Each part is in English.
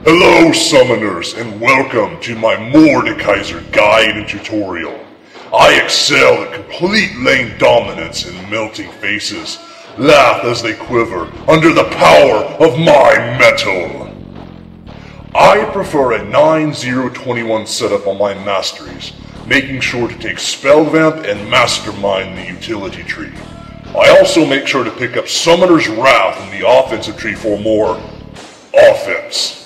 Hello summoners, and welcome to my Mordekaiser guide and tutorial. I excel at complete lane dominance and melting faces laugh as they quiver under the power of my metal. I prefer a 9-0-21 setup on my Masteries, making sure to take Spellvamp and Mastermind the utility tree. I also make sure to pick up Summoner's Wrath in the offensive tree for more offense.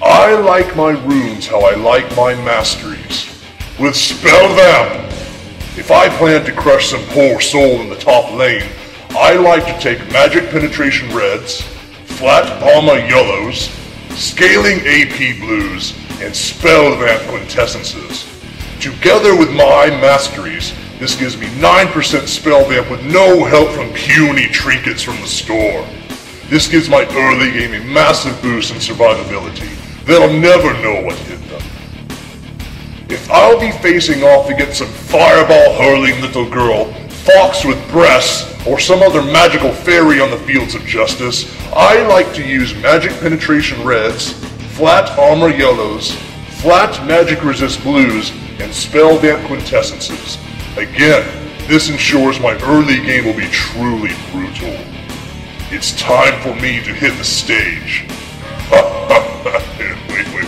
I like my runes how I like my Masteries. With Spellvamp! If I plan to crush some poor soul in the top lane, I like to take Magic Penetration Reds, Flat Armor Yellows, Scaling AP Blues, and Spellvamp Quintessences. Together with my Masteries, this gives me 9% Spellvamp with no help from puny trinkets from the store. This gives my early game a massive boost in survivability. They'll never know what hit them. If I'll be facing off against some fireball-hurling little girl, fox with breasts, or some other magical fairy on the fields of justice, I like to use Magic Penetration Reds, Flat Armor Yellows, Flat Magic Resist Blues, and Spellvamp Quintessences. Again, this ensures my early game will be truly brutal. It's time for me to hit the stage. wait.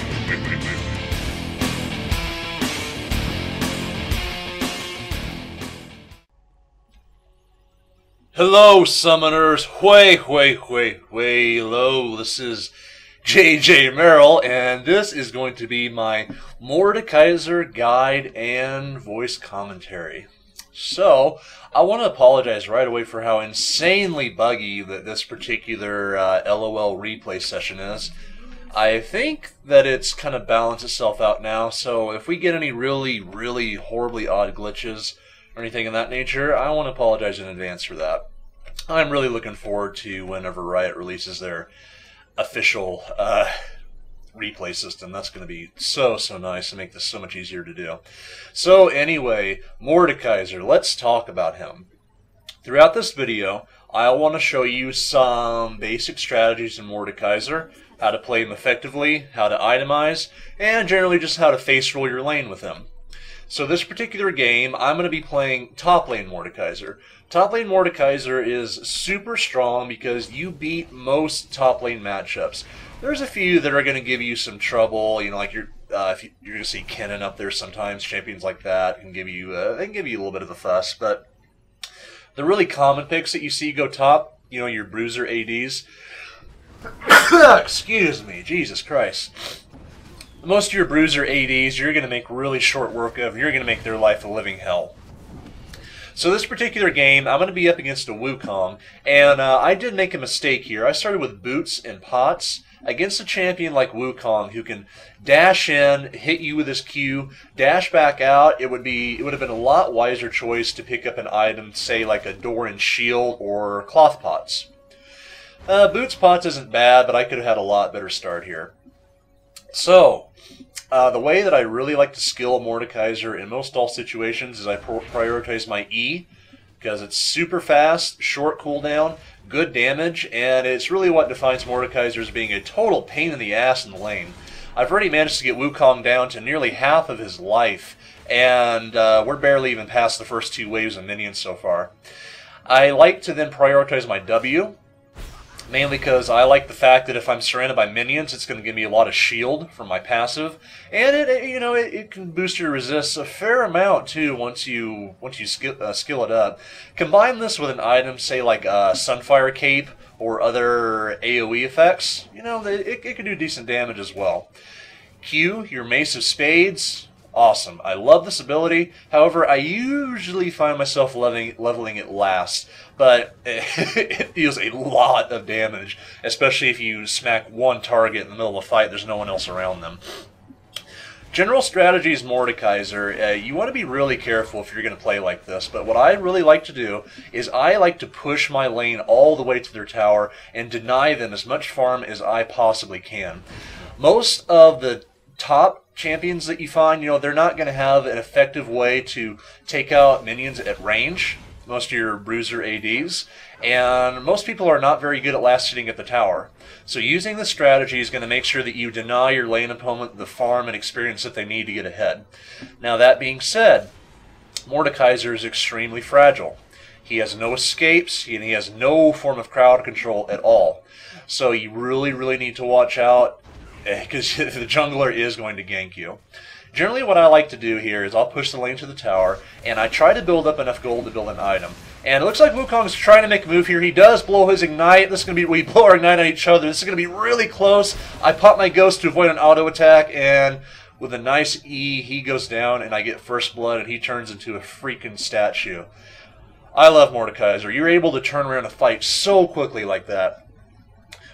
Hello, summoners. Hello. This is JJ Merrill, and this is going to be my Mordekaiser guide and voice commentary. So, I want to apologize right away for how insanely buggy that this particular LOL replay session is. I think that it's kind of balanced itself out now, so if we get any really horribly odd glitches or anything of that nature, I want to apologize in advance for that. I'm really looking forward to whenever Riot releases their official replay system. That's going to be so nice and make this so much easier to do. So anyway, Mordekaiser, let's talk about him. Throughout this video, I want to show you some basic strategies in Mordekaiser, how to play him effectively, how to itemize, and generally just how to face roll your lane with him. So this particular game, I'm going to be playing top lane Mordekaiser. Top lane Mordekaiser is super strong because you beat most top lane matchups. There's a few that are going to give you some trouble, you know, like you're going to see Kennen up there sometimes. Champions like that can give you they can give you a little bit of a fuss, but the really common picks that you see go top, you know, your bruiser ADs. Excuse me, Jesus Christ. Most of your bruiser ADs, you're going to make really short work of. You're going to make their life a living hell. So this particular game, I'm going to be up against a Wukong, and I did make a mistake here. I started with boots and pots against a champion like Wukong, who can dash in, hit you with his Q, dash back out. It would have been a lot wiser choice to pick up an item, say like a Doran shield or cloth pots. Boots pots isn't bad, but I could have had a lot better start here. So, the way that I really like to skill Mordekaiser in most all situations is I prioritize my E, because it's super fast, short cooldown, good damage, and it's really what defines Mordekaiser as being a total pain in the ass in the lane. I've already managed to get Wukong down to nearly half of his life, and we're barely even past the first 2 waves of minions so far. I like to then prioritize my W, mainly because I like the fact that if I'm surrounded by minions, it's going to give me a lot of shield from my passive, and it can boost your resist a fair amount too once you skill it up. Combine this with an item, say like Sunfire Cape or other AOE effects, you know, it can do decent damage as well. Q, your Mace of Spades. Awesome. I love this ability. However, I usually find myself leveling it last, but it deals a lot of damage, especially if you smack one target in the middle of a fight, there's no one else around them. General strategies Mordekaiser, you want to be really careful if you're going to play like this, but what I really like to do is I like to push my lane all the way to their tower and deny them as much farm as I possibly can. Most of the top champions that you find, you know, they're not going to have an effective way to take out minions at range. most of your bruiser ADs, and most people are not very good at last hitting at the tower. So using this strategy is going to make sure that you deny your lane opponent the farm and experience that they need to get ahead. Now that being said, Mordekaiser is extremely fragile. He has no escapes, and he has no form of crowd control at all. So you really, really need to watch out, because the jungler is going to gank you. Generally what I like to do here is I'll push the lane to the tower, and I try to build up enough gold to build an item. And it looks like Wukong's trying to make a move here. He does blow his ignite. This is going to be, we blow our ignite on each other. This is going to be really close. I pop my ghost to avoid an auto attack, and with a nice E, he goes down, and I get first blood, and he turns into a freaking statue. I love Mordekaiser. You're able to turn around a fight so quickly like that.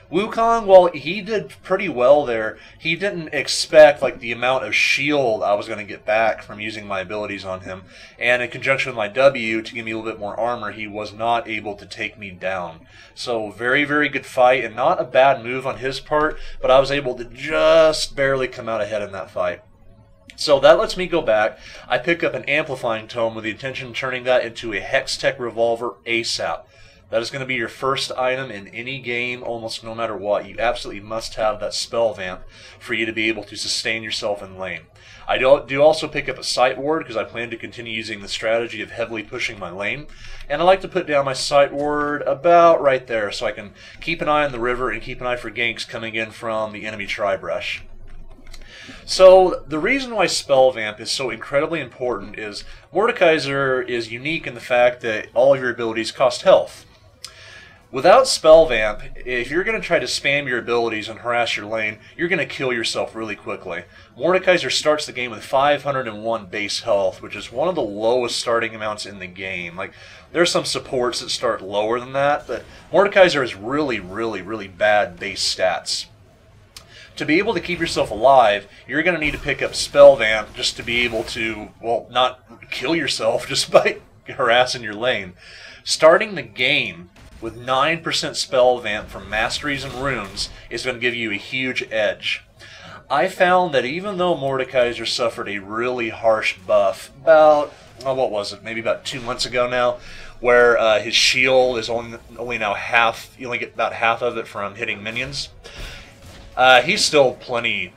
Wukong, well, he did pretty well there. He didn't expect like the amount of shield I was going to get back from using my abilities on him. And in conjunction with my W, to give me a little bit more armor, he was not able to take me down. So very, very good fight, and not a bad move on his part, but I was able to just barely come out ahead in that fight. So that lets me go back. I pick up an Amplifying Tome with the intention of turning that into a Hextech Revolver ASAP. That is going to be your first item in any game, almost no matter what. You absolutely must have that Spellvamp for you to be able to sustain yourself in lane. I do also pick up a Sight Ward because I plan to continue using the strategy of heavily pushing my lane. And I like to put down my Sight Ward about right there so I can keep an eye on the river and keep an eye for ganks coming in from the enemy Tri-Brush. So the reason why Spellvamp is so incredibly important is Mordekaiser is unique in the fact that all of your abilities cost health. Without Spellvamp, if you're going to try to spam your abilities and harass your lane, you're going to kill yourself really quickly. Mordekaiser starts the game with 501 base health, which is one of the lowest starting amounts in the game. Like, there's some supports that start lower than that, but Mordekaiser has really, really, really bad base stats. To be able to keep yourself alive, you're going to need to pick up Spellvamp just to be able to, well, not kill yourself just by harassing your lane. Starting the game with 9% Spellvamp from Masteries and Runes is going to give you a huge edge. I found that even though Mordekaiser suffered a really harsh buff about, oh, what was it, maybe about 2 months ago now, where his shield is only now half, you only get about half of it from hitting minions. He's still plenty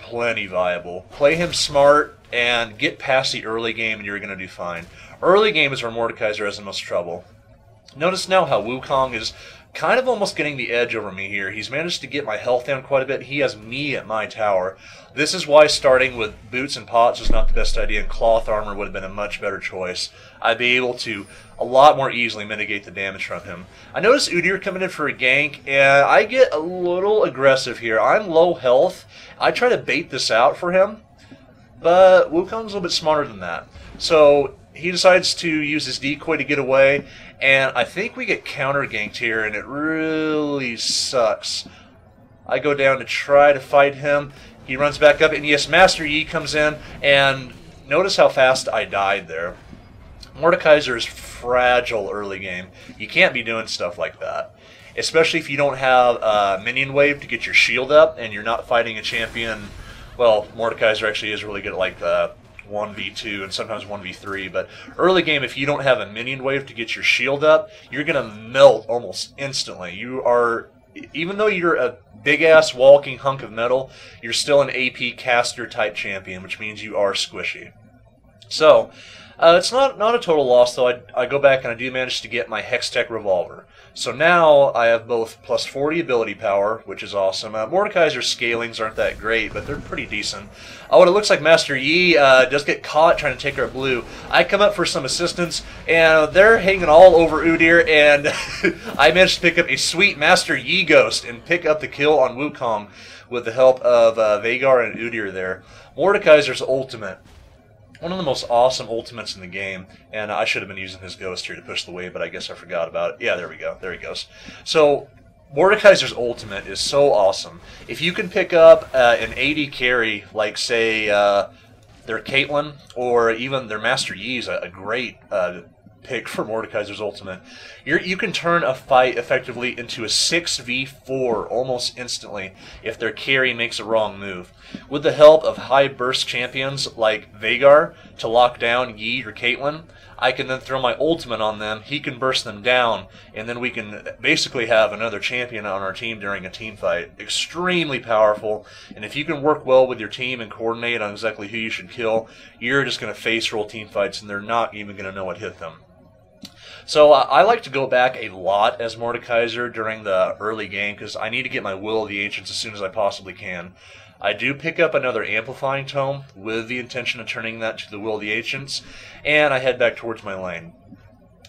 viable. Play him smart and get past the early game and you're going to do fine. Early game is where Mordekaiser has the most trouble. Notice now how Wukong is kind of almost getting the edge over me here. He's managed to get my health down quite a bit. He has me at my tower. This is why starting with boots and pots is not the best idea, and cloth armor would have been a much better choice. I'd be able to a lot more easily mitigate the damage from him. I notice Udyr coming in for a gank, and I get a little aggressive here. I'm low health. I try to bait this out for him, but Wukong's a little bit smarter than that. So he decides to use his decoy to get away, and I think we get counter-ganked here, and it really sucks. I go down to try to fight him. He runs back up, and yes, Master Yi comes in, and notice how fast I died there. Mordekaiser is fragile early game. You can't be doing stuff like that, especially if you don't have a minion wave to get your shield up, and you're not fighting a champion. Well, Mordekaiser actually is really good at like the 1v2 and sometimes 1v3, but early game, if you don't have a minion wave to get your shield up, you're going to melt almost instantly. You are, even though you're a big-ass walking hunk of metal, you're still an AP caster type champion, which means you are squishy. So, it's not a total loss, though. I go back and I do manage to get my Hextech Revolver. So now I have both plus 40 ability power, which is awesome. Mordekaiser's scalings aren't that great, but they're pretty decent. Oh, and it looks like Master Yi does get caught trying to take our blue. I come up for some assistance, and they're hanging all over Udyr, and I managed to pick up a sweet Master Yi Ghost and pick up the kill on Wukong with the help of Veigar and Udyr there. Mordekaiser's ultimate. One of the most awesome ultimates in the game, and I should have been using his ghost here to push the wave, but I guess I forgot about it. Yeah, there we go. There he goes. So, Mordekaiser's ultimate is so awesome. If you can pick up an AD carry, like, say, their Caitlyn, or even their Master Yi is a great pick for Mordekaiser's ultimate, you can turn a fight effectively into a 6v4 almost instantly if their carry makes a wrong move. With the help of high burst champions like Veigar to lock down Yi or Caitlyn, I can then throw my ultimate on them, he can burst them down, and then we can basically have another champion on our team during a team fight. Extremely powerful, and if you can work well with your team and coordinate on exactly who you should kill, you're just going to face roll team fights and they're not even going to know what hit them. So I like to go back a lot as Mordekaiser during the early game because I need to get my Will of the Ancients as soon as I possibly can. I do pick up another Amplifying Tome with the intention of turning that to the Will of the Ancients, and I head back towards my lane.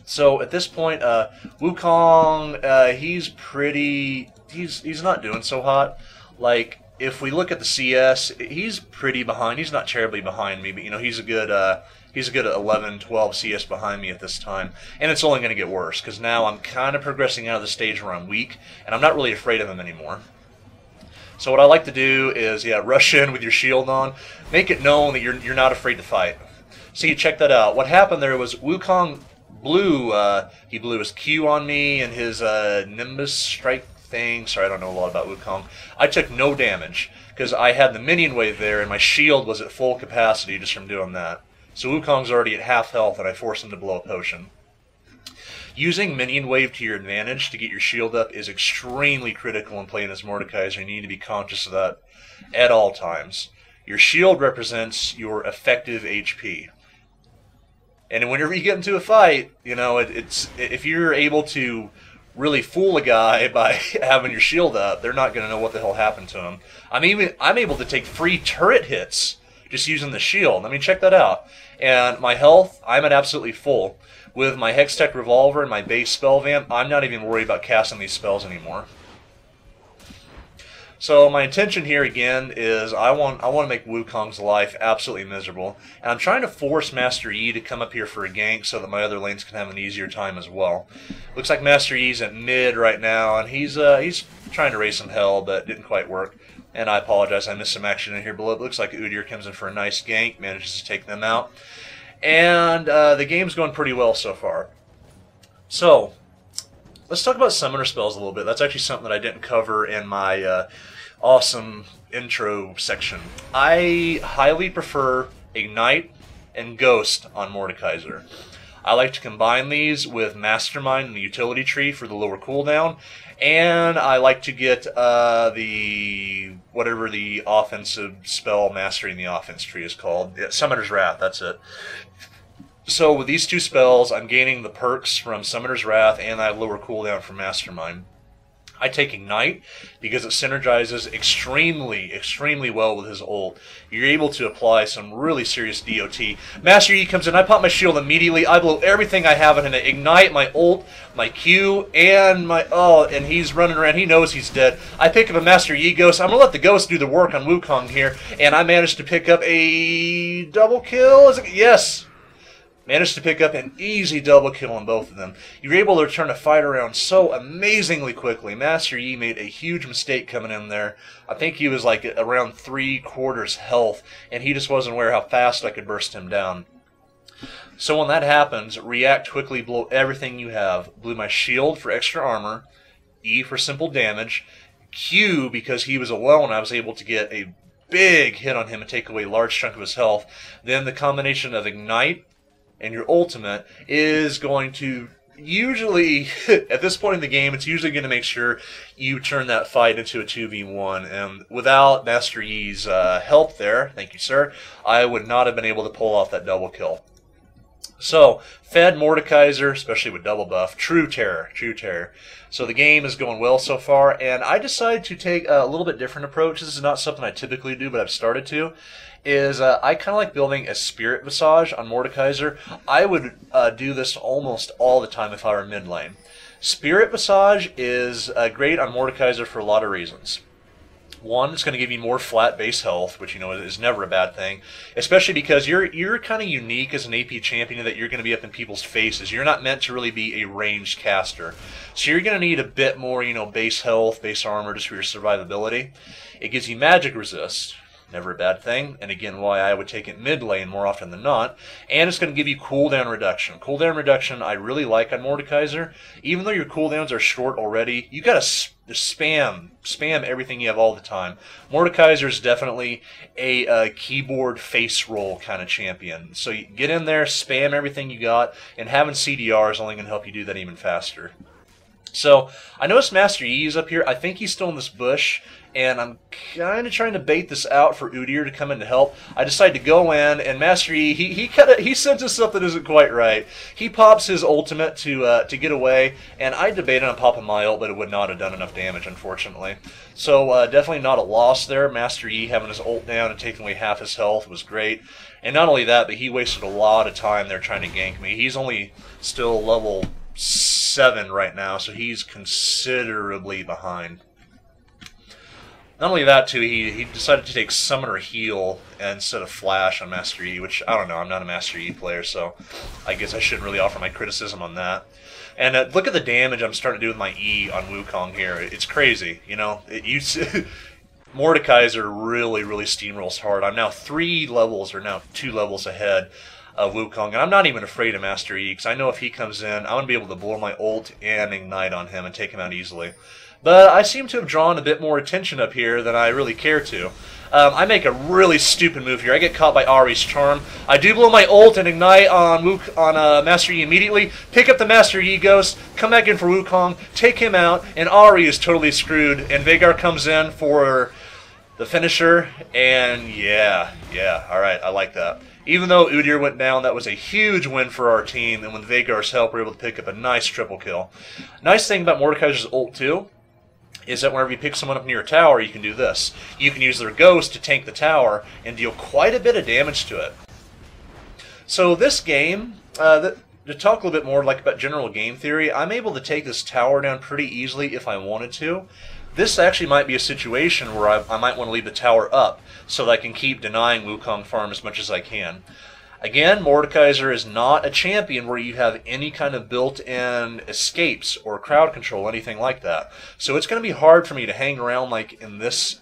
So at this point, Wukong, he's not doing so hot. Like, if we look at the CS, he's pretty behind. He's not terribly behind me, but you know, he's a good 11, 12 CS behind me at this time, and it's only going to get worse because now I'm kind of progressing out of the stage where I'm weak, and I'm not really afraid of him anymore. So what I like to do is, rush in with your shield on, make it known that you're not afraid to fight. See, check that out. What happened there was Wukong blew his Q on me and his Nimbus strike thing. Sorry, I don't know a lot about Wukong. I took no damage because I had the minion wave there and my shield was at full capacity just from doing that. So Wukong's already at half health and I forced him to blow a potion. Using Minion Wave to your advantage to get your shield up is extremely critical in playing as Mordekaiser. You need to be conscious of that at all times. Your shield represents your effective HP. And whenever you get into a fight, you know, if you're able to really fool a guy by having your shield up, they're not going to know what the hell happened to him. I'm able to take free turret hits just using the shield. I mean, check that out. And my health, I'm at absolutely full. With my Hextech Revolver and my base Spellvamp, I'm not even worried about casting these spells anymore. So my intention here again is I want to make Wukong's life absolutely miserable, and I'm trying to force Master Yi to come up here for a gank so that my other lanes can have an easier time as well. Looks like Master Yi's at mid right now, and he's trying to raise some hell, but didn't quite work. And I apologize, I missed some action in here below. It looks like Udyr comes in for a nice gank, manages to take them out. And the game's going pretty well so far. So, let's talk about summoner spells a little bit. That's actually something that I didn't cover in my awesome intro section. I highly prefer Ignite and Ghost on Mordekaiser. I like to combine these with Mastermind and the utility tree for the lower cooldown, and I like to get whatever the offensive spell mastery in the offense tree is called. Summoner's Wrath, that's it. So with these two spells, I'm gaining the perks from Summoner's Wrath and that lower cooldown from Mastermind. I take Ignite because it synergizes extremely, extremely well with his ult. You're able to apply some really serious DOT. Master Yi comes in, I pop my shield immediately, I blow everything I have in him. Ignite, my ult, my Q, and my... Oh, and he's running around, he knows he's dead. I pick up a Master Yi Ghost, I'm going to let the Ghost do the work on Wukong here, and I managed to pick up a double kill? Is it? Yes! Managed to pick up an easy double kill on both of them. You're able to turn a fight around so amazingly quickly. Master Yi made a huge mistake coming in there. I think he was like around 3/4 health, and he just wasn't aware how fast I could burst him down. So when that happens, react quickly, blow everything you have. Blew my shield for extra armor, E for simple damage, Q because he was alone, I was able to get a big hit on him and take away a large chunk of his health. Then the combination of Ignite and your ultimate is going to usually, at this point in the game, it's usually going to make sure you turn that fight into a 2v1. And without Master Yi's help there, thank you sir, I would not have been able to pull off that double kill. So, fed Mordekaiser, especially with double buff, true terror, true terror. So the game is going well so far, and I decided to take a little bit different approach. This is not something I typically do, but I've started to. I kind of like building a Spirit Visage on Mordekaiser. I would do this almost all the time if I were mid lane. Spirit Visage is great on Mordekaiser for a lot of reasons. One, it's going to give you more flat base health, which you know is never a bad thing, especially because you're kind of unique as an AP champion that you're going to be up in people's faces. You're not meant to really be a ranged caster, so you're going to need a bit more, base health, base armor, just for your survivability. It gives you magic resist, Never a bad thing, and again, why I would take it mid lane more often than not. And it's going to give you cooldown reduction. Cooldown reduction I really like on Mordekaiser. Even though your cooldowns are short already, you got to spam everything you have all the time. Mordekaiser is definitely a keyboard face roll kind of champion. So you get in there, spam everything you got, and having CDR is only going to help you do that even faster. So I noticed Master Yi is up here. I think he's still in this bush, and I'm kind of trying to bait this out for Udyr to come in to help. I decide to go in, and Master Yi, he senses something isn't quite right. He pops his ultimate to get away, and I debated on popping my ult, but it would not have done enough damage, unfortunately. So definitely not a loss there. Master Yi having his ult down and taking away half his health was great. And not only that, but he wasted a lot of time there trying to gank me. He's only still level 7 right now, so he's considerably behind. Not only that, too, he decided to take Summoner Heal instead of Flash on Master Yi, which, I don't know, I'm not a Master Yi player, so I guess I shouldn't really offer my criticism on that. And look at the damage I'm starting to do with my E on Wukong here. It's crazy, you know? Mordekaiser really, really steamrolls hard. I'm now 2 levels ahead of Wukong, and I'm not even afraid of Master Yi, because I know if he comes in, I'm going to be able to blow my ult and Ignite on him and take him out easily. But I seem to have drawn a bit more attention up here than I really care to. I make a really stupid move here. I get caught by Ahri's Charm. I do blow my ult and Ignite on Master Yi immediately, pick up the Master Yi Ghost, come back in for Wukong, take him out, and Ahri is totally screwed, and Veigar comes in for the finisher, and yeah, alright, I like that. Even though Udyr went down, that was a huge win for our team, and with Veigar's help, we were able to pick up a nice triple kill. Nice thing about Mordekaiser's ult, too, is that whenever you pick someone up near a tower, you can do this. You can use their ghost to tank the tower and deal quite a bit of damage to it. So this game, to talk a little bit more about general game theory, I'm able to take this tower down pretty easily if I wanted to. This actually might be a situation where I might want to leave the tower up so that I can keep denying Wukong farm as much as I can. Again, Mordekaiser is not a champion where you have any kind of built-in escapes or crowd control, anything like that. So it's going to be hard for me to hang around like in this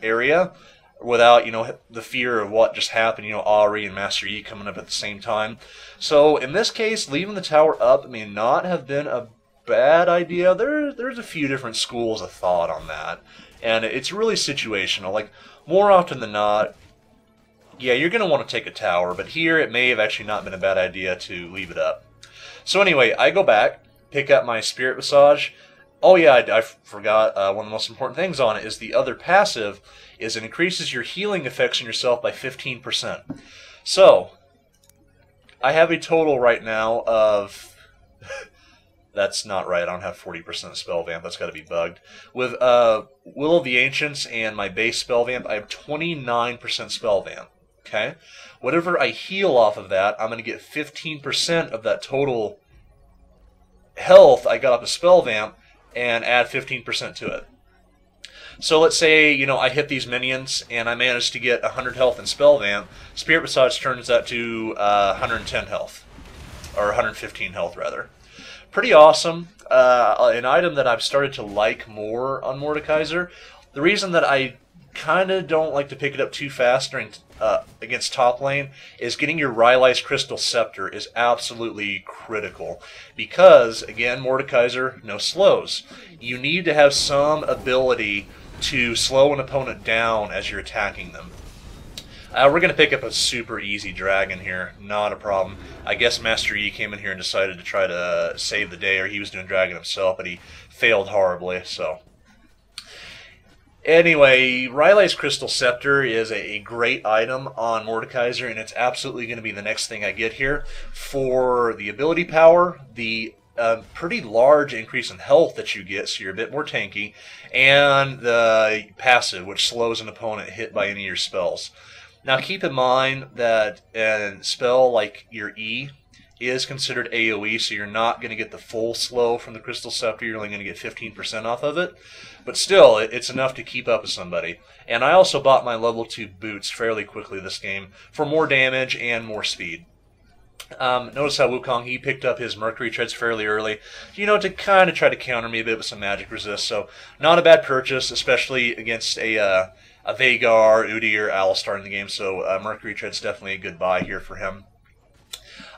area without, the fear of what just happened, Ahri and Master Yi coming up at the same time. So in this case, leaving the tower up may not have been a bad idea. There's a few different schools of thought on that, and it's really situational. Like, more often than not, yeah, you're going to want to take a tower, but here it may have actually not been a bad idea to leave it up. So anyway, I go back, pick up my Spirit Massage. Oh yeah, I forgot one of the most important things on it is the other passive is it increases your healing effects on yourself by 15%. So, I have a total right now of... That's not right. I don't have 40% Spellvamp. That's got to be bugged. With Will of the Ancients and my base Spellvamp, I have 29% Spellvamp. Okay? Whatever I heal off of that, I'm going to get 15% of that total health I got off of Spellvamp and add 15% to it. So let's say, I hit these minions and I manage to get 100 health in Spellvamp. Spirit Massage turns that to 110 health. Or 115 health, rather. Pretty awesome. An item that I've started to like more on Mordekaiser. The reason that I kind of don't like to pick it up too fast during against top lane is getting your Rylai's Crystal Scepter is absolutely critical. Because, again, Mordekaiser, no slows. You need to have some ability to slow an opponent down as you're attacking them. We're going to pick up a super easy dragon here. Not a problem. I guess Master Yi came in here and decided to try to save the day, or he was doing dragon himself, but he failed horribly, so... Anyway, Rylai's Crystal Scepter is a great item on Mordekaiser, and it's absolutely going to be the next thing I get here. For the ability power, the pretty large increase in health that you get, so you're a bit more tanky, and the passive, which slows an opponent hit by any of your spells. Now keep in mind that a spell like your E is considered AoE, so you're not going to get the full slow from the Crystal Scepter, you're only going to get 15% off of it. But still, it's enough to keep up with somebody. And I also bought my level 2 boots fairly quickly this game for more damage and more speed. Notice how Wukong, he picked up his Mercury Treads fairly early, to kind of try to counter me a bit with some magic resist. So not a bad purchase, especially against a Vhagar, Udyr, Alistar in the game. So Mercury Tread's definitely a good buy here for him.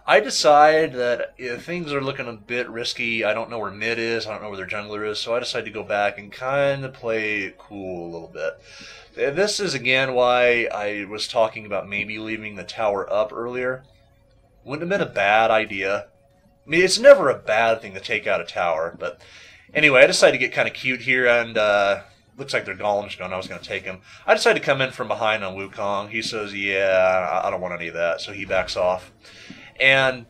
I decide that if things are looking a bit risky, I don't know where mid is, I don't know where their jungler is, so I decide to go back and kind of play it cool a little bit. This is again why I was talking about maybe leaving the tower up earlier. Wouldn't have been a bad idea. I mean, it's never a bad thing to take out a tower, but anyway, I decided to get kind of cute here, and looks like their golem's gone. I was going to take him. I decided to come in from behind on Wukong. He says, yeah, I don't want any of that, so he backs off. And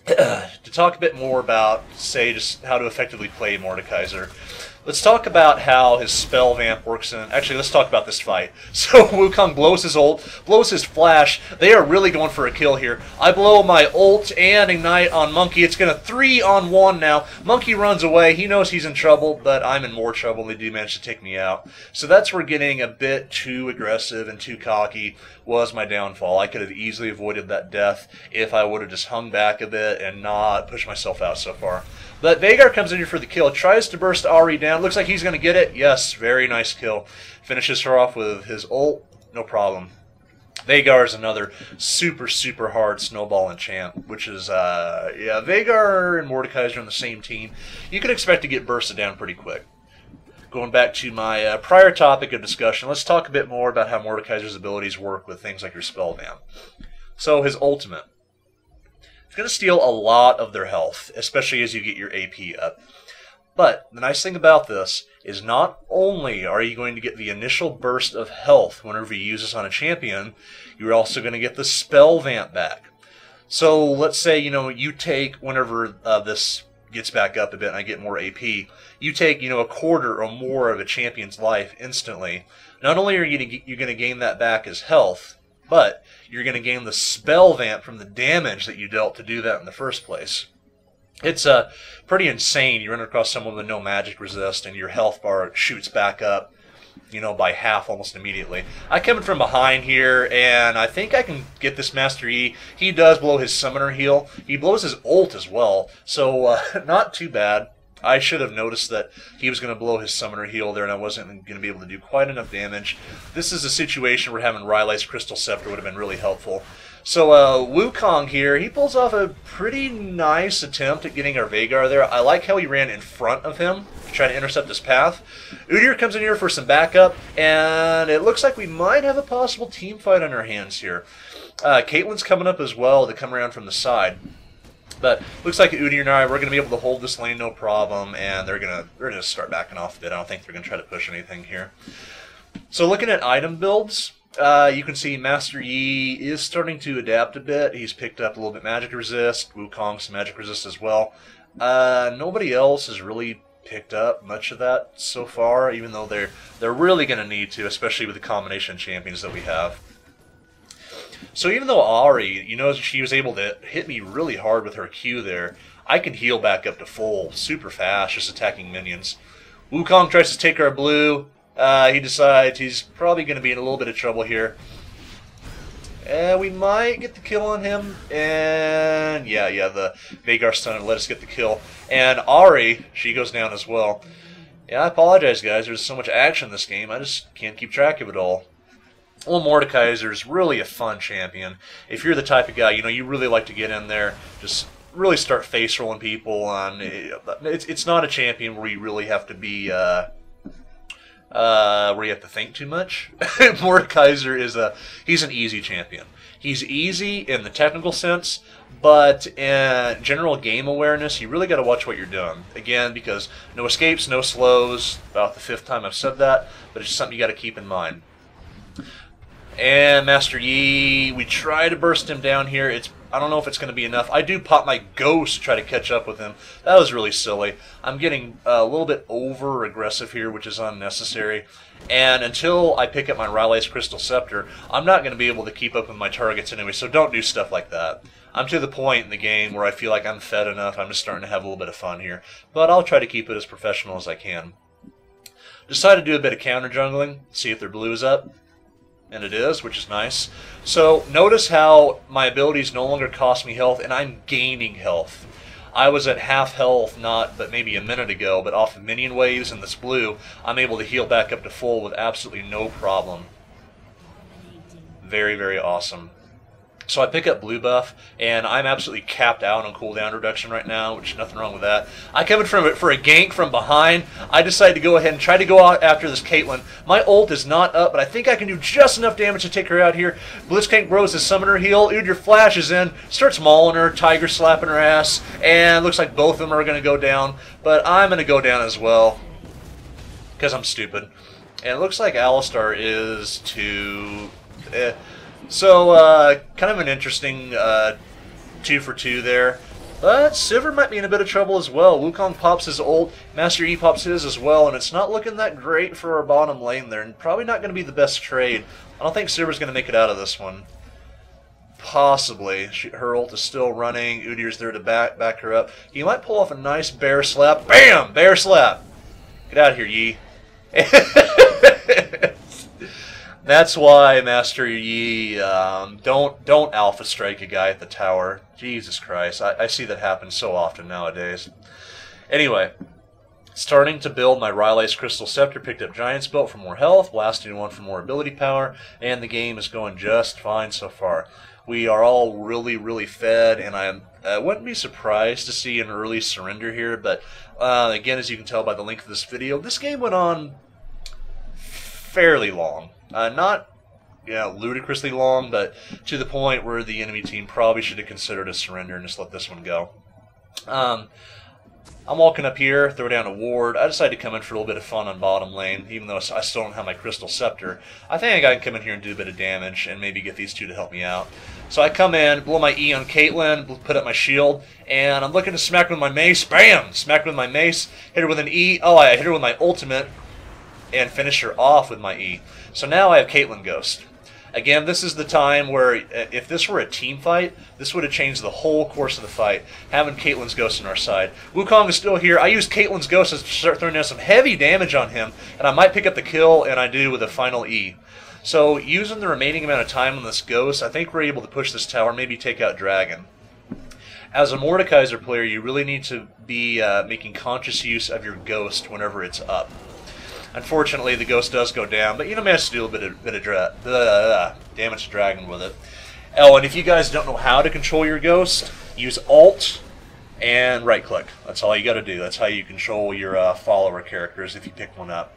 to talk a bit more about, say, just how to effectively play Mordekaiser, let's talk about how his Spellvamp works in... Actually, let's talk about this fight. So Wukong blows his ult, blows his flash. They are really going for a kill here. I blow my ult and ignite on Monkey. It's going to 3-on-1 now. Monkey runs away. He knows he's in trouble, but I'm in more trouble. They do manage to take me out. So that's where getting a bit too aggressive and too cocky was my downfall. I could have easily avoided that death if I would have just hung back a bit and not pushed myself out so far. But Vhagar comes in here for the kill, tries to burst Ahri down. Looks like he's going to get it. Yes, very nice kill. Finishes her off with his ult. No problem. Vhagar is another super, super hard snowball enchant, which is, yeah, Vhagar and Mordekaiser on the same team. You can expect to get bursted down pretty quick. Going back to my prior topic of discussion, let's talk a bit more about how Mordekaiser's abilities work with things like your Spellvamp. So his ultimate. It's going to steal a lot of their health, especially as you get your AP up. But the nice thing about this is not only are you going to get the initial burst of health whenever you use this on a champion, you're also going to get the Spellvamp back. So let's say, you take, whenever this gets back up a bit and I get more AP, you take, a quarter or more of a champion's life instantly. Not only are you're going to gain that back as health, but you're going to gain the Spellvamp from the damage that you dealt to do that in the first place. It's pretty insane. You run across someone with no magic resist and your health bar shoots back up, by half almost immediately. I come in from behind here, and I think I can get this Master E. He does blow his Summoner heal. He blows his ult as well, so not too bad. I should have noticed that he was going to blow his Summoner heal there, and I wasn't going to be able to do quite enough damage. This is a situation where having Rylai's Crystal Scepter would have been really helpful. So Wukong here, he pulls off a pretty nice attempt at getting our Vhagar there. I like how he ran in front of him to try to intercept his path. Udyr comes in here for some backup, and it looks like we might have a possible team fight on our hands here. Caitlyn's coming up as well to come around from the side. But looks like Udyr and I, we're going to be able to hold this lane no problem, and they're going to start backing off a bit. I don't think they're going to try to push anything here. So looking at item builds, you can see Master Yi is starting to adapt a bit. He's picked up a little bit magic resist, Wukong some magic resist as well. Nobody else has really picked up much of that so far, even though they're really going to need to, especially with the combination champions that we have. So even though Ahri, she was able to hit me really hard with her Q there, I can heal back up to full super fast just attacking minions. Wukong tries to take our blue. He decides he's probably going to be in a little bit of trouble here. We might get the kill on him. And yeah, the Vhagar stun let us get the kill. And Ahri, she goes down as well. Yeah, I apologize, guys. There's so much action in this game. I just can't keep track of it all. Well, Mordekaiser is really a fun champion. If you're the type of guy, you really like to get in there, just really start face rolling people. It's not a champion where you really have to be, where you have to think too much. Mordekaiser he's an easy champion. He's easy in the technical sense, but in general game awareness, you really got to watch what you're doing. Again, because no escapes, no slows. About the 5th time I've said that, but it's just something you got to keep in mind. And Master Yi, we try to burst him down here. I don't know if it's going to be enough. I do pop my Ghost to try to catch up with him. That was really silly. I'm getting a little bit over-aggressive here, which is unnecessary. And until I pick up my Rylai's Crystal Scepter, I'm not going to be able to keep up with my targets anyway, so don't do stuff like that. I'm to the point in the game where I feel like I'm fed enough. I'm just starting to have a little bit of fun here. But I'll try to keep it as professional as I can. Decide to do a bit of counter jungling, see if their blue is up. and it is, which is nice. So notice how my abilities no longer cost me health, and I'm gaining health. I was at half health but maybe a minute ago, but off of minion waves and this blue, I'm able to heal back up to full with absolutely no problem. Very, very awesome. So I pick up blue buff, and I'm absolutely capped out on cooldown reduction right now, which is nothing wrong with that. I come in for a gank from behind. I decide to go ahead and try to go out after this Caitlyn. My ult is not up, but I think I can do just enough damage to take her out here. Blitzcrank bros his summoner heal. Udyr flashes in, starts mauling her, tiger slapping her ass, and looks like both of them are going to go down. But I'm going to go down as well, because I'm stupid. And it looks like Alistar is to... So, kind of an interesting 2 for 2 there. But Sivir might be in a bit of trouble as well. Wukong pops his ult, Master Yi pops his as well, and it's not looking that great for our bottom lane there, and probably not going to be the best trade. I don't think Sivir's going to make it out of this one. Possibly. Her ult is still running. Udyr's there to back her up. He might pull off a nice bear slap. Bam! Bear slap! Get out of here, Yi. That's why, Master Yi, don't alpha strike a guy at the tower. Jesus Christ, I see that happen so often nowadays. Anyway, starting to build my Rylai's Crystal Scepter, picked up Giant's Belt for more health, Blasting One for more ability power, and the game is going just fine so far. We are all really, really fed, and I wouldn't be surprised to see an early surrender here, but again, as you can tell by the length of this video, this game went on fairly long. Not ludicrously long, but to the point where the enemy team probably should have considered a surrender and just let this one go. I'm walking up here, throw down a ward. I decided to come in for a little bit of fun on bottom lane, even though I still don't have my Crystal Scepter. I think I can come in here and do a bit of damage and maybe get these two to help me out. So I come in, blow my E on Caitlyn, put up my shield, and I'm looking to smack her with my mace. Bam! Smack her with my mace, hit her with an E. Oh, I hit her with my ultimate, and finish her off with my E. So now I have Caitlyn Ghost. Again, this is the time where if this were a team fight, this would have changed the whole course of the fight, having Caitlyn's Ghost on our side. Wukong is still here. I use Caitlyn's Ghost to start throwing down some heavy damage on him, and I might pick up the kill, and I do with a final E. So using the remaining amount of time on this Ghost, I think we're able to push this tower, maybe take out Dragon. As a Mordekaiser player, you really need to be making conscious use of your Ghost whenever it's up. Unfortunately, the Ghost does go down, but you manage to do a bit of damage to Dragon with it. Oh, and if you guys don't know how to control your Ghost, use Alt and right-click. That's all you got to do. That's how you control your follower characters if you pick one up.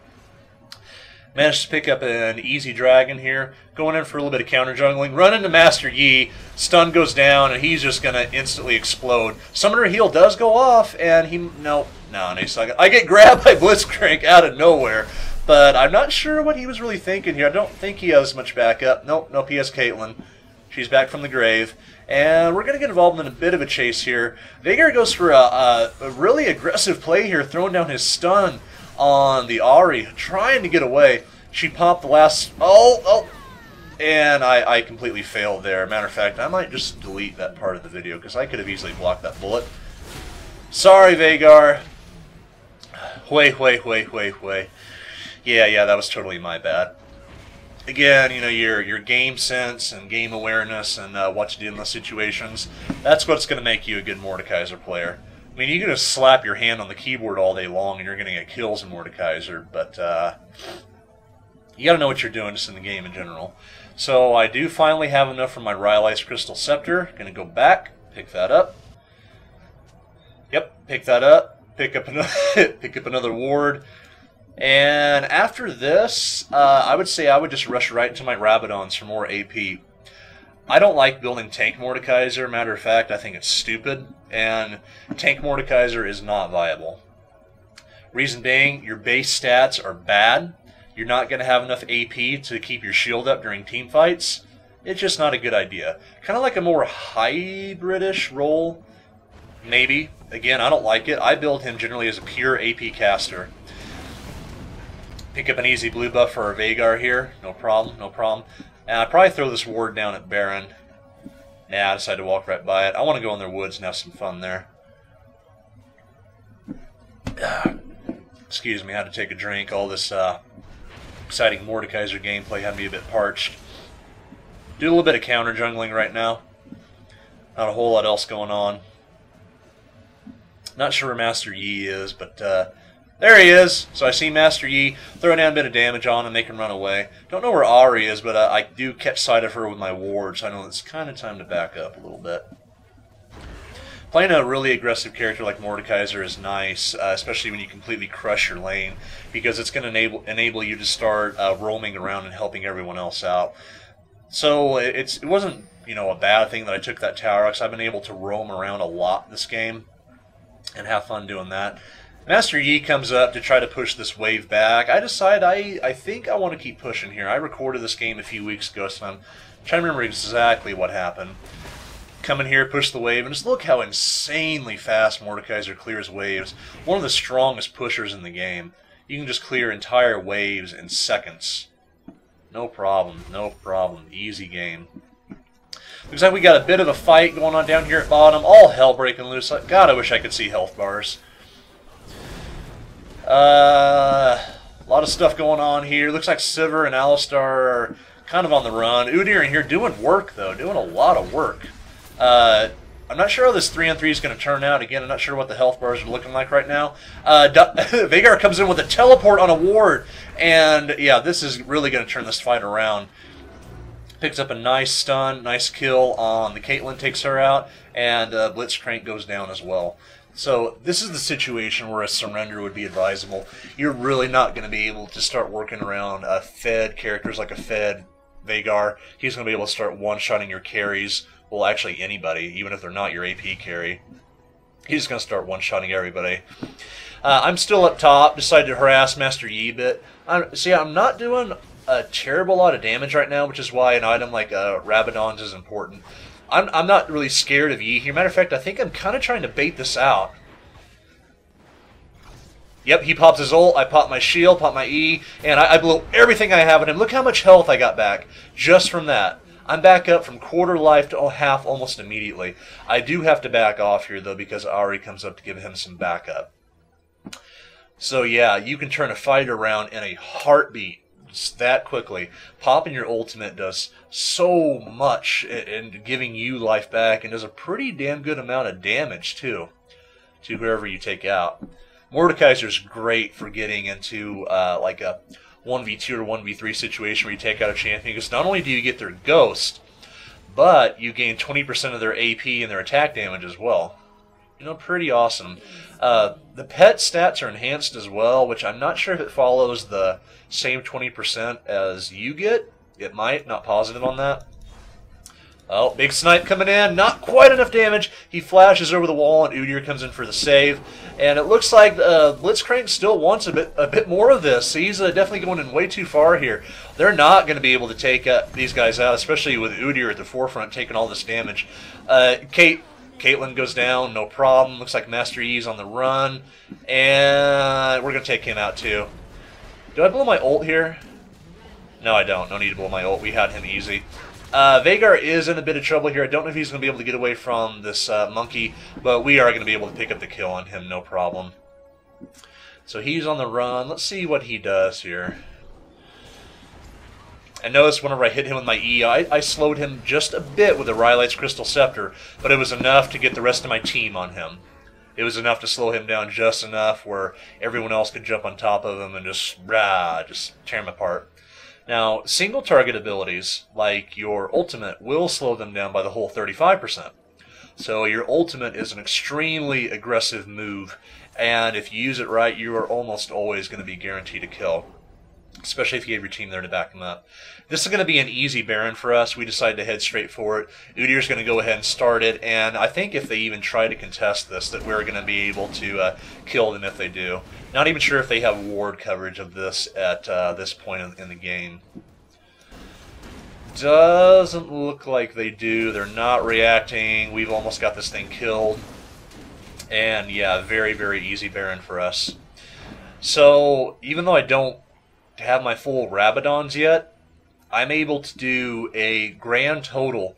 Managed to pick up an easy Dragon here. Going in for a little bit of counter-jungling. Run into Master Yi. Stun goes down, and he's just going to instantly explode. Summoner heal does go off, and he... No, I get grabbed by Blitzcrank out of nowhere. But I'm not sure what he was really thinking here. I don't think he has much backup. Nope, he has Caitlyn. She's back from the grave. And we're going to get involved in a bit of a chase here. Veigar goes for a really aggressive play here, throwing down his stun on the Ahri, trying to get away. She popped the last... And I completely failed there. Matter of fact, I might just delete that part of the video, because I could have easily blocked that bullet. Sorry, Veigar. Way. Yeah, that was totally my bad. Again, your game sense and game awareness and what to do in those situations, that's what's going to make you a good Mordekaiser player. I mean, you can just slap your hand on the keyboard all day long and you're going to get kills in Mordekaiser, but you got to know what you're doing just in the game in general. So I do finally have enough for my Rylai's Crystal Scepter. Going to go back, pick that up. Yep, pick that up. Pick up another ward. And after this, I would say I would just rush right into my Rabadons for more AP. I don't like building Tank Mordekaiser. Matter of fact, I think it's stupid. And Tank Mordekaiser is not viable. Reason being, your base stats are bad. You're not going to have enough AP to keep your shield up during team fights. It's just not a good idea. Kind of like a more hybridish role, maybe. Again, I don't like it. I build him generally as a pure AP caster. Pick up an easy blue buff for our Veigar here. No problem. And I'd probably throw this ward down at Baron. Nah, I decided to walk right by it. I want to go in their woods and have some fun there. Excuse me, I had to take a drink. All this Exciting Mordekaiser gameplay had me a bit parched. Do a little bit of counter jungling right now. Not a whole lot else going on. Not sure where Master Yi is, but there he is. So I see Master Yi, throw down a bit of damage on him, make him run away. Don't know where Ahri is, but I do catch sight of her with my ward, so I know it's kind of time to back up a little bit. Playing a really aggressive character like Mordekaiser is nice, especially when you completely crush your lane, because it's going to enable you to start roaming around and helping everyone else out. So it wasn't, you know, a bad thing that I took that tower, because I've been able to roam around a lot this game and have fun doing that. Master Yi comes up to try to push this wave back. I decide I think I want to keep pushing here. I recorded this game a few weeks ago, so I'm trying to remember exactly what happened. Come in here, push the wave, and just look how insanely fast Mordekaiser clears waves. One of the strongest pushers in the game. You can just clear entire waves in seconds. No problem, no problem. Easy game. Looks like we got a bit of a fight going on down here at bottom. All hell breaking loose. God, I wish I could see health bars. A lot of stuff going on here. Looks like Sivir and Alistar are kind of on the run. Udyr in here doing work, though. Doing a lot of work. I'm not sure how this 3-on-3 is going to turn out. Again, I'm not sure what the health bars are looking like right now. Veigar comes in with a teleport on a ward. And, yeah, this is really going to turn this fight around. Picks up a nice stun, nice kill on the Caitlyn, takes her out. And Blitzcrank goes down as well. So this is the situation where a surrender would be advisable. You're really not going to be able to start working around fed characters like a fed Veigar. He's going to be able to start one-shotting your carries. Well, actually anybody, even if they're not your AP carry. He's going to start one-shotting everybody. I'm still up top, decided to harass Master Yi a bit. See, I'm not doing a terrible lot of damage right now, which is why an item like Rabadon's is important. I'm not really scared of Yi here. Matter of fact, I think I'm kind of trying to bait this out. Yep, he pops his ult, I pop my shield, pop my E, and I blow everything I have on him. Look how much health I got back just from that. I'm back up from quarter life to half almost immediately. I do have to back off here, though, because Ahri comes up to give him some backup. So, yeah, you can turn a fight around in a heartbeat. Just that quickly. Popping your ultimate does so much in giving you life back, and does a pretty damn good amount of damage, too, to whoever you take out. Mordekaiser's great for getting into like a 1v2 or 1v3 situation where you take out a champion, because not only do you get their ghost, but you gain 20% of their AP and their attack damage as well. You know, pretty awesome. The pet stats are enhanced as well, which I'm not sure if it follows the same 20% as you get. It might, not positive on that. Oh, big snipe coming in. Not quite enough damage. He flashes over the wall, and Udyr comes in for the save. And it looks like Blitzcrank still wants a bit more of this. He's definitely going in way too far here. They're not going to be able to take these guys out, especially with Udyr at the forefront taking all this damage. Caitlyn goes down, no problem. Looks like Master Yi's on the run. And we're going to take him out too. Do I blow my ult here? No, I don't. No need to blow my ult. We had him easy. Veigar is in a bit of trouble here. I don't know if he's going to be able to get away from this monkey, but we are going to be able to pick up the kill on him, no problem. So he's on the run. Let's see what he does here. And notice whenever I hit him with my E, I slowed him just a bit with the Rylite's Crystal Scepter, but it was enough to get the rest of my team on him. It was enough to slow him down just enough where everyone else could jump on top of him and just tear him apart. Now, single target abilities, like your ultimate, will slow them down by the whole 35%. So your ultimate is an extremely aggressive move, and if you use it right, you are almost always going to be guaranteed a kill, especially if you have your team there to back them up. This is going to be an easy Baron for us. We decided to head straight for it. Udyr's going to go ahead and start it, and I think if they even try to contest this, that we're going to be able to kill them if they do. Not even sure if they have ward coverage of this at this point in the game. Doesn't look like they do. They're not reacting. We've almost got this thing killed. And yeah, very, very easy Baron for us. So, even though I don't have my full Rabadons yet, I'm able to do a grand total,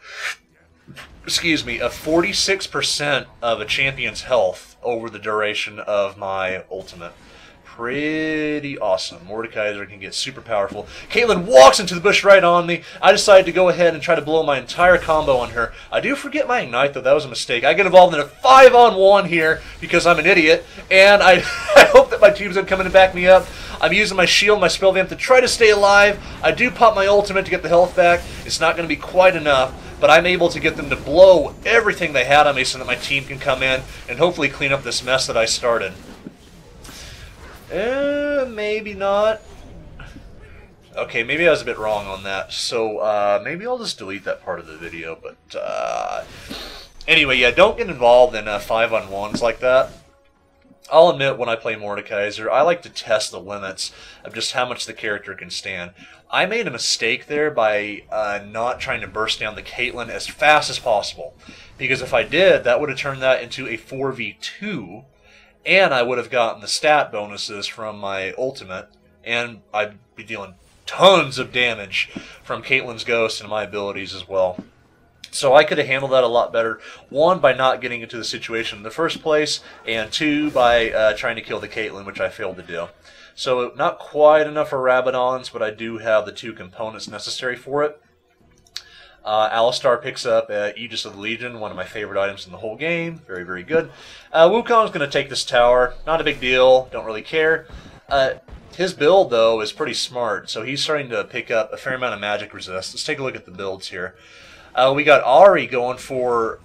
of 46% of a champion's health over the duration of my ultimate. pretty awesome. Mordekaiser can get super powerful. Caitlyn walks into the bush right on me. I decide to go ahead and try to blow my entire combo on her. I do forget my ignite, though. That was a mistake. I get involved in a 5-on-1 here because I'm an idiot, and I hope that my team's going to come in and back me up. I'm using my shield, my Spellvamp to try to stay alive. I do pop my ultimate to get the health back. It's not going to be quite enough, but I'm able to get them to blow everything they had on me so that my team can come in and hopefully clean up this mess that I started. Maybe not. Okay, maybe I was a bit wrong on that. So, maybe I'll just delete that part of the video. But, anyway, yeah, don't get involved in 5-on-1s like that. I'll admit, when I play Mordekaiser, I like to test the limits of just how much the character can stand. I made a mistake there by not trying to burst down the Caitlyn as fast as possible. Because if I did, that would have turned that into a 4v2. And I would have gotten the stat bonuses from my ultimate, and I'd be dealing tons of damage from Caitlyn's Ghost and my abilities as well. So I could have handled that a lot better. One, by not getting into the situation in the first place, and two, by trying to kill the Caitlyn, which I failed to do. So not quite enough for Rabadons, but I do have the 2 components necessary for it. Alistar picks up Aegis of the Legion, one of my favorite items in the whole game. Very, very good. Wukong's going to take this tower. Not a big deal. Don't really care. His build, though, is pretty smart, so he's starting to pick up a fair amount of magic resist. Let's take a look at the builds here. We got Ahri going for...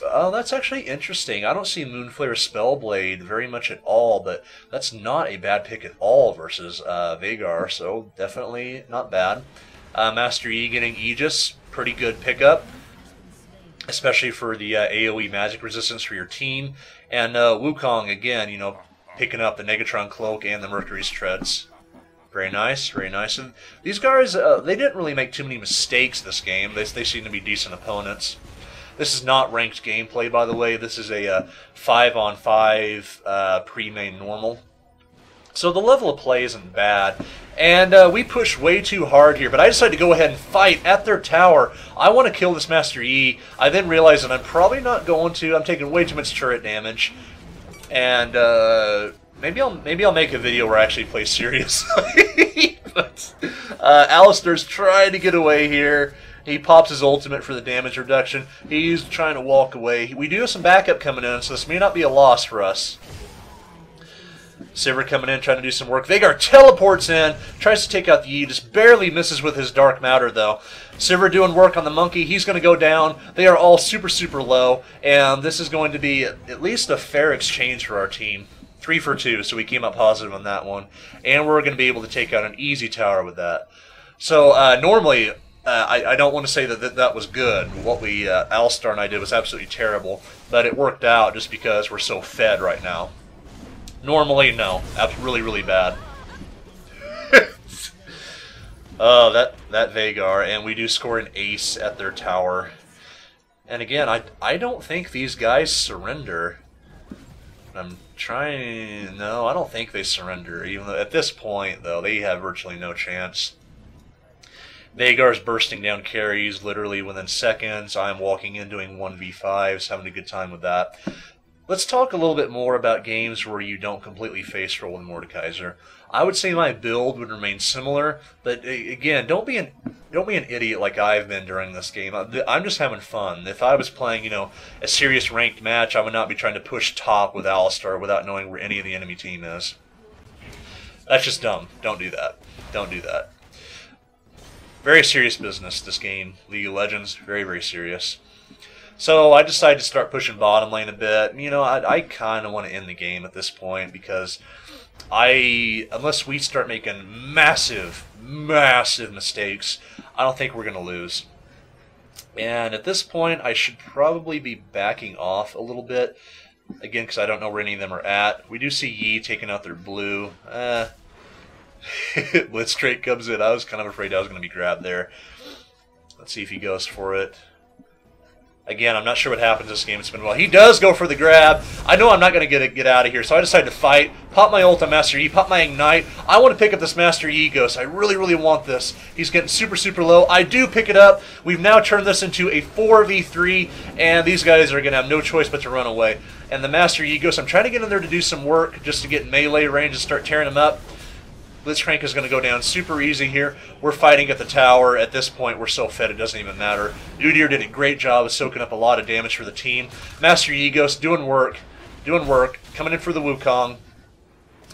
Oh, that's actually interesting. I don't see Moonflare Spellblade very much at all, but that's not a bad pick at all versus Veigar, so definitely not bad. Master Yi getting Aegis, pretty good pickup, especially for the AoE magic resistance for your team. And Wukong, again, you know, picking up the Negatron Cloak and the Mercury's Treads. Very nice, very nice. And these guys, they didn't really make too many mistakes this game. They seem to be decent opponents. This is not ranked gameplay, by the way. This is a 5-on-5 pre-main normal. So the level of play isn't bad. And we push way too hard here, but I decided to go ahead and fight at their tower. I want to kill this Master Yi. I then realize that I'm probably not going to. I'm taking way too much turret damage. And maybe I'll make a video where I actually play seriously. But Alistar's trying to get away here. He pops his ultimate for the damage reduction. He's trying to walk away. We do have some backup coming in, so this may not be a loss for us. Sivir coming in, trying to do some work. Veigar teleports in, tries to take out the Yi, just barely misses with his Dark Matter, though. Sivir doing work on the monkey. He's going to go down. They are all super, super low, and this is going to be at least a fair exchange for our team. 3 for 2, so we came up positive on that one. And we're going to be able to take out an easy tower with that. So, normally... I don't want to say that that was good. What Alistar and I did was absolutely terrible, but it worked out just because we're so fed right now. Normally, no. That's really, really bad. Oh, that Veigar, and we do score an ace at their tower. And again, I don't think these guys surrender. I'm trying... No, I don't think they surrender. Even though at this point, though, they have virtually no chance. Veigar's bursting down carries literally within seconds. I'm walking in doing 1v5s, having a good time with that. Let's talk a little bit more about games where you don't completely face roll in Mordekaiser. I would say my build would remain similar, but again, don't be an idiot like I've been during this game. I'm just having fun. If I was playing, you know, a serious ranked match, I would not be trying to push top with Alistar without knowing where any of the enemy team is. That's just dumb. Don't do that. Don't do that. Very serious business, this game. League of Legends, very, very serious. So I decided to start pushing bottom lane a bit. You know, I kind of want to end the game at this point because unless we start making massive, massive mistakes, I don't think we're going to lose. And at this point, I should probably be backing off a little bit. Again, because I don't know where any of them are at. We do see Yi taking out their blue. Blitzcrank comes in. I was kind of afraid I was going to be grabbed there. Let's see if he goes for it. Again, I'm not sure what happens this game. It's been a while. He does go for the grab. I know I'm not going to get out of here, so I decide to fight. Pop my ult on Master Yi, pop my Ignite. I want to pick up this Master Yi Ghost. I really, really want this. He's getting super, super low. I do pick it up. We've now turned this into a 4v3, and these guys are going to have no choice but to run away. And the Master Yi Ghost, I'm trying to get in there to do some work just to get melee range and start tearing him up. Blitzcrank is going to go down super easy here. We're fighting at the tower. At this point, we're so fed it doesn't even matter. Udyr did a great job of soaking up a lot of damage for the team. Master Yi Ghost doing work, coming in for the Wukong.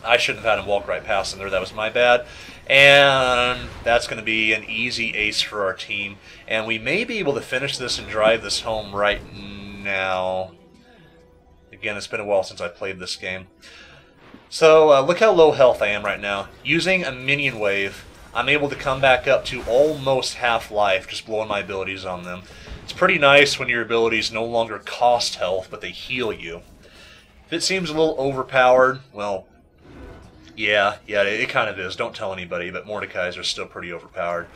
I shouldn't have had him walk right past him there. That was my bad. And that's going to be an easy ace for our team. And we may be able to finish this and drive this home right now. Again, it's been a while since I played this game. So, look how low health I am right now. Using a minion wave, I'm able to come back up to almost half life, just blowing my abilities on them. It's pretty nice when your abilities no longer cost health, but they heal you. If it seems a little overpowered, well, yeah, it kind of is. Don't tell anybody, but Mordekaiser is still pretty overpowered.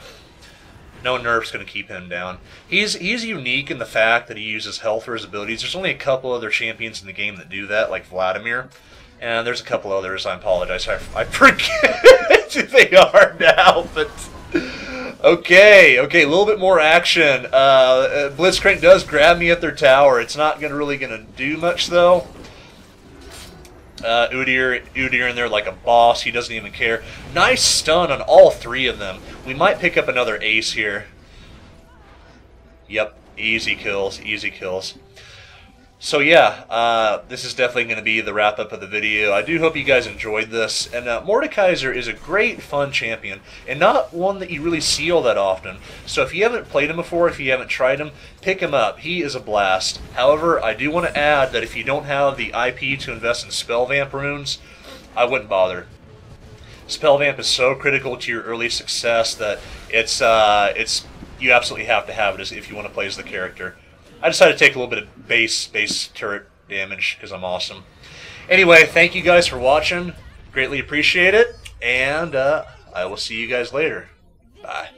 No nerf's going to keep him down. He's unique in the fact that he uses health for his abilities. There's only a couple other champions in the game that do that, like Vladimir. And there's a couple others, I apologize, I forget who they are now, but... Okay, a little bit more action. Blitzcrank does grab me at their tower. It's not really going to do much, though. Udyr in there like a boss. He doesn't even care. Nice stun on all three of them. We might pick up another ace here. Yep, easy kills, easy kills. So yeah, this is definitely going to be the wrap-up of the video. I do hope you guys enjoyed this. And Mordekaiser is a great, fun champion, and not one that you really see all that often. So if you haven't played him before, if you haven't tried him, pick him up. He is a blast. However, I do want to add that if you don't have the IP to invest in Spellvamp runes, I wouldn't bother. Spellvamp is so critical to your early success that you absolutely have to have it if you want to play as the character. I decided to take a little bit of base turret damage because I'm awesome. Anyway, thank you guys for watching. Greatly appreciate it. And I will see you guys later. Bye.